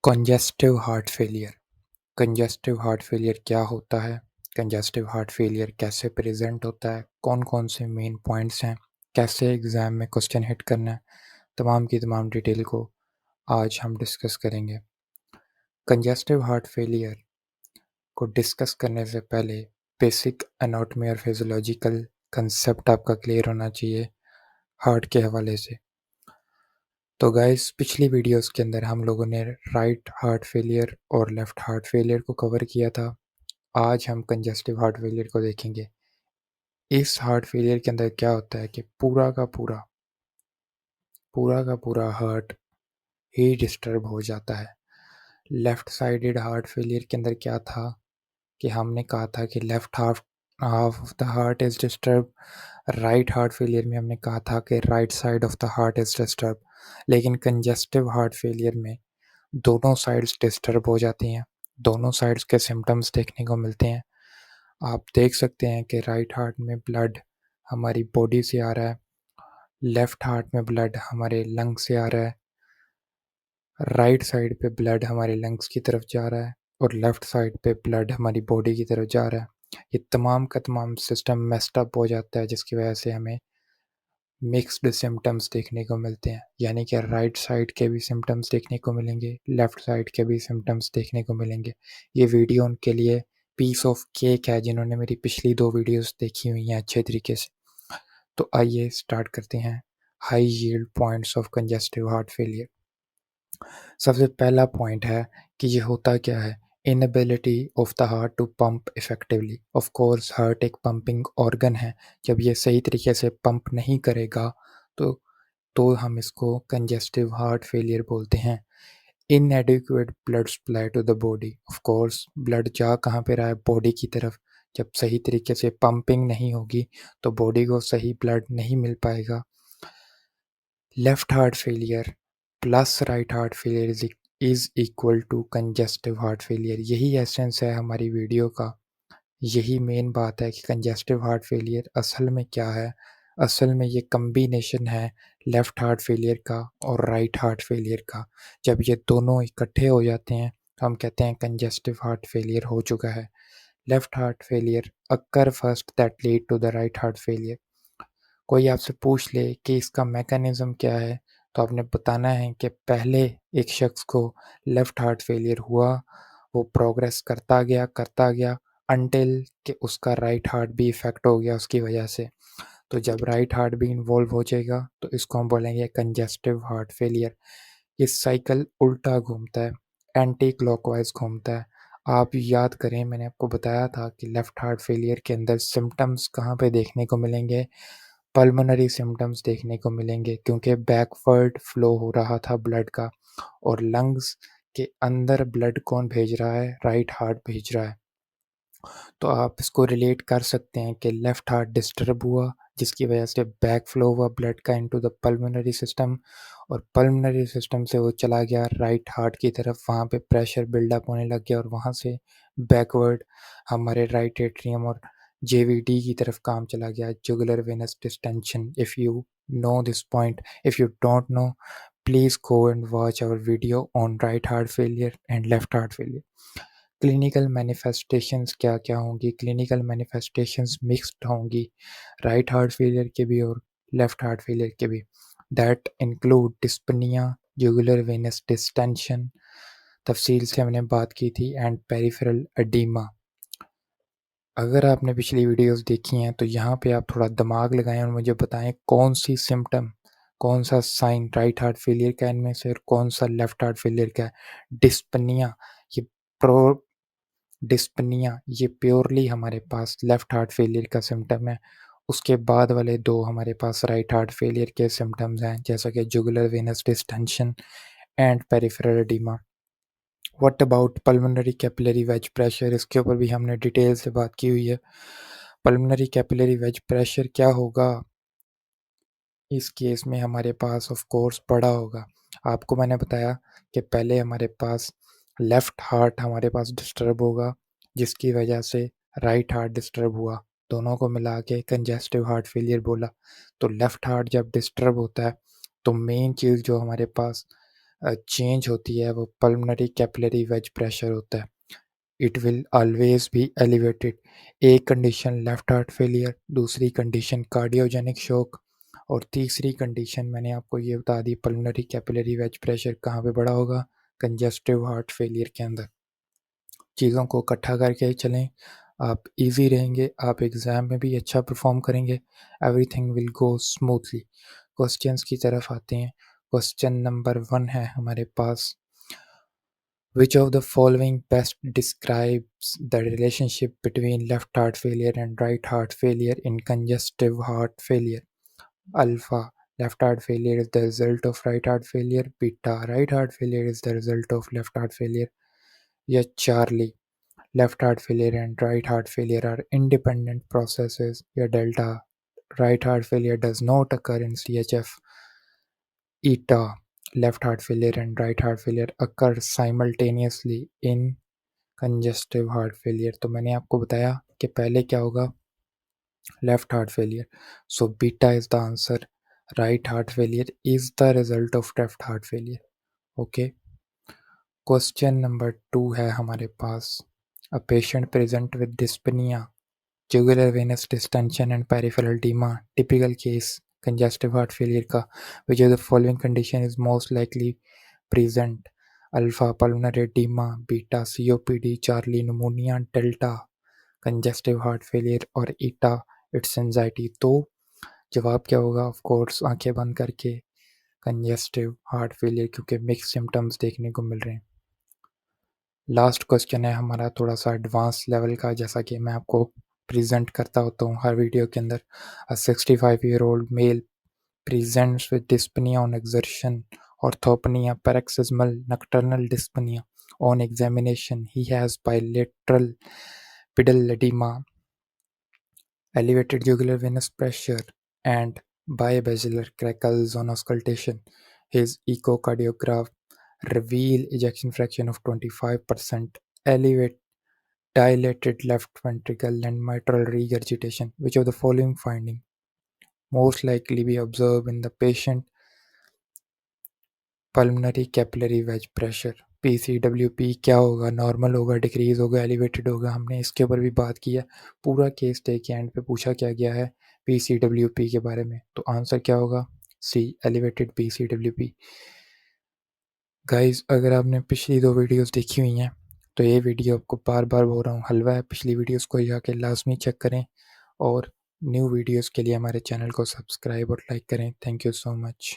Congestive heart failure. Congestive heart failure क्या होता है? कंजेस्टिव हार्ट फेलियर कैसे प्रेजेंट होता है? कौन कौन से मेन पॉइंट्स हैं? कैसे एग्ज़ाम में क्वेश्चन हिट करना है? तमाम की तमाम डिटेल को आज हम डिस्कस करेंगे। कंजेस्टिव हार्ट फेलियर को डिस्कस करने से पहले बेसिक एनाटॉमी और फिजियोलॉजिकल कंसेप्ट आपका क्लियर होना चाहिए हार्ट के हवाले से। तो गाइस, पिछली वीडियोस के अंदर हम लोगों ने राइट हार्ट फेलियर और लेफ़्ट हार्ट फेलियर को कवर किया था। आज हम कंजेस्टिव हार्ट फेलियर को देखेंगे। इस हार्ट फेलियर के अंदर क्या होता है कि पूरा हार्ट ही डिस्टर्ब हो जाता है। लेफ़्ट साइडेड हार्ट फेलियर के अंदर क्या था कि हमने कहा था कि left half half of the heart is disturb. Right heart failure में हमने कहा था कि right side of the heart is disturb. लेकिन कंजेस्टिव हार्ट फेलियर में दोनों साइड्स डिस्टर्ब हो जाती हैं, दोनों साइड्स के सिम्टम्स देखने को मिलते हैं। आप देख सकते हैं कि राइट हार्ट में ब्लड हमारी बॉडी से आ रहा है, लेफ़्ट हार्ट में ब्लड हमारे लंग्स से आ रहा है, राइट साइड पे ब्लड हमारे लंग्स की तरफ जा रहा है और लेफ़्ट साइड पे ब्लड हमारी बॉडी की तरफ जा रहा है। ये तमाम का तमाम सिस्टम मेस्ड अप हो जाता है, जिसकी वजह से हमें मिक्स्ड सिम्टम्स देखने को मिलते हैं। यानी कि राइट साइड के भी सिम्टम्स देखने को मिलेंगे, लेफ़्ट साइड के भी सिम्टम्स देखने को मिलेंगे। ये वीडियो उनके लिए पीस ऑफ केक है जिन्होंने मेरी पिछली 2 वीडियोस देखी हुई हैं अच्छे तरीके से। तो आइए स्टार्ट करते हैं high yield points of congestive heart failure. सबसे पहला पॉइंट है कि ये होता क्या है? Inability of the heart to pump effectively. Of course heart एक पंपिंग ऑर्गन है, जब ये सही तरीके से पंप नहीं करेगा तो हम इसको कंजेस्टिव हार्ट फेलियर बोलते हैं। Inadequate blood supply to the body. Of course blood जा कहाँ पे रहा है? बॉडी की तरफ। जब सही तरीके से पंपिंग नहीं होगी तो बॉडी को सही ब्लड नहीं मिल पाएगा। Left heart failure plus right heart failure is equal to congestive heart failure. यही एसेंस है हमारी वीडियो का, यही मेन बात है कि कंजेस्टिव हार्ट फेलियर असल में क्या है। असल में ये कम्बिनेशन है लेफ़्ट हार्ट फेलियर का और राइट हार्ट फेलियर का। जब ये दोनों इकट्ठे हो जाते हैं तो हम कहते हैं कंजेस्टिव हार्ट फेलियर हो चुका है। Left heart failure occur first that lead to the right heart failure. कोई आपसे पूछ ले कि इसका मैकेनिज़्म क्या है, तो आपने बताना है कि पहले एक शख्स को लेफ़्ट हार्ट फेलियर हुआ, वो प्रोग्रेस करता गया अनटिल कि उसका राइट हार्ट भी इफ़ेक्ट हो गया उसकी वजह से। तो जब राइट हार्ट भी इन्वॉल्व हो जाएगा तो इसको हम बोलेंगे कंजेस्टिव हार्ट फेलियर। ये साइकिल उल्टा घूमता है, एंटी क्लॉकवाइज़ घूमता है। आप याद करें, मैंने आपको बताया था कि लेफ़्ट हार्ट फेलियर के अंदर सिम्पटम्स कहाँ पे देखने को मिलेंगे? पल्मोनरी सिम्पटम्स देखने को मिलेंगे, क्योंकि बैकवर्ड फ्लो हो रहा था ब्लड का और लंग्स के अंदर ब्लड कौन भेज रहा है? राइट हार्ट भेज रहा है। तो आप इसको रिलेट कर सकते हैं कि लेफ़्ट हार्ट डिस्टर्ब हुआ, जिसकी वजह से बैक फ्लो हुआ ब्लड का इनटू द पल्मोनरी सिस्टम और पल्मोनरी सिस्टम से वो चला गया राइट हार्ट की तरफ। वहाँ पे प्रेशर बिल्डअप होने लग गया और वहाँ से बैकवर्ड हमारे राइट एट्रियम और जेवीडी की तरफ काम चला गया, jugular venous distension. If you know this point, if you don't know, please go and watch our video on right heart failure and left heart failure. Clinical manifestations क्या-क्या होंगी? Clinical manifestations mixed होंगी, right heart failure के भी और left heart failure के भी। That include dyspnoea, jugular venous distension, तफसील से हमने बात की थी, एंड पेरिफेरल एडीमा। अगर आपने पिछली वीडियोस देखी हैं तो यहाँ पे आप थोड़ा दिमाग लगाएं और मुझे बताएं कौन सी सिम्पटम, कौन सा साइन राइट हार्ट फेलियर का इनमें से और कौन सा लेफ्ट हार्ट फेलियर का है। डिस्पनिया, ये प्रो डिस्पनिया ये प्योरली हमारे पास लेफ्ट हार्ट फेलियर का सिम्टम है। उसके बाद वाले 2 हमारे पास राइट हार्ट फेलियर के सिम्टम्स हैं, जैसा कि jugular venous distension and peripheral oedema. What about pulmonary capillary wedge pressure? इसके ऊपर भी हमने डिटेल से बात की हुई है। पल्मोनरी कैपिलरी वेज प्रेशर क्या होगा? इस केस में हमारे पास ऑफ कोर्स बड़ा होगा। आपको मैंने बताया कि पहले हमारे पास लेफ़्ट हार्ट हमारे पास डिस्टर्ब होगा, जिसकी वजह से राइट हार्ट डिस्टर्ब हुआ, दोनों को मिला के कंजेस्टिव हार्ट फेलियर बोला। तो लेफ़्ट हार्ट जब डिस्टर्ब होता है तो मेन चीज़ जो हमारे पास चेंज होती है वो पल्मोनरी कैपिलरी वेज प्रेशर होता है। It will always be elevated. एक कंडीशन लेफ्ट हार्ट फेलियर, दूसरी कंडीशन कार्डियोजेनिक शॉक, और तीसरी कंडीशन मैंने आपको ये बता दी पल्मोनरी कैपिलरी वेज प्रेशर कहाँ पे बड़ा होगा, कंजेस्टिव हार्ट फेलियर के अंदर। चीज़ों को इकट्ठा करके चलें, आप इजी रहेंगे, आप एग्ज़ाम में भी अच्छा परफॉर्म करेंगे, everything will go smoothly. Questions की तरफ आते हैं। क्वेश्चन नंबर 1 है हमारे पास, which of the following best describes the relationship between left heart failure and right heart failure in congestive heart failure? Alpha, left heart failure is the result of right heart failure. Beta, right heart failure is the result of left heart failure. Yeah, Charlie, left heart failure and right heart failure are independent processes. Yeah, Delta, right heart failure does not occur in CHF. Eta, left heart failure and right heart failure occur simultaneously in congestive heart failure। तो मैंने आपको बताया कि पहले क्या होगा, left heart failure, so beta is the answer, right heart failure is the result of left heart failure। okay, question number 2 है हमारे पास, a patient present with dyspnea, jugular venous distension and peripheral edema, typical case congestive heart failure का, which of the following condition is most likely present? Alpha, pulmonary edema, beta, COPD, Charlie, pneumonia, delta, congestive heart failure, और ईटा, it's anxiety. तो जवाब क्या होगा, of course आंखें बंद करके congestive heart failure, क्योंकि मिक्स सिम्टम्स देखने को मिल रहे हैं। लास्ट क्वेश्चन है हमारा थोड़ा सा एडवांस लेवल का, जैसा कि मैं आपको प्रेजेंट करता होता हूँ हर वीडियो के अंदर। A 65-year-old male presents with dyspnea on exertion, orthopnea, paroxysmal nocturnal dyspnea. On examination, he has bilateral pedal edema, elevated jugular venous pressure, and bibasilar crackles on auscultation. His echocardiograph reveal ejection fraction of 25%, elevate dilated left ventricle and mitral regurgitation. Which of the following finding most likely be observed in the patient? Pulmonary capillary wedge pressure, PCWP क्या होगा, normal होगा, decrease होगा, elevated होगा, हमने इसके ऊपर भी बात की है। पूरा केस डे के एंड पे पूछा क्या गया है PCWP के बारे में, तो आंसर क्या होगा, सी, एलिवेटेड PCWP। गाइस, अगर आपने पिछली 2 वीडियोस देखी हुई हैं तो ये वीडियो आपको बार बार बोल रहा हूँ हलवा है, पिछली वीडियोस को जाके लाजमी चेक करें, और न्यू वीडियोस के लिए हमारे चैनल को सब्सक्राइब और लाइक करें। Thank you so much.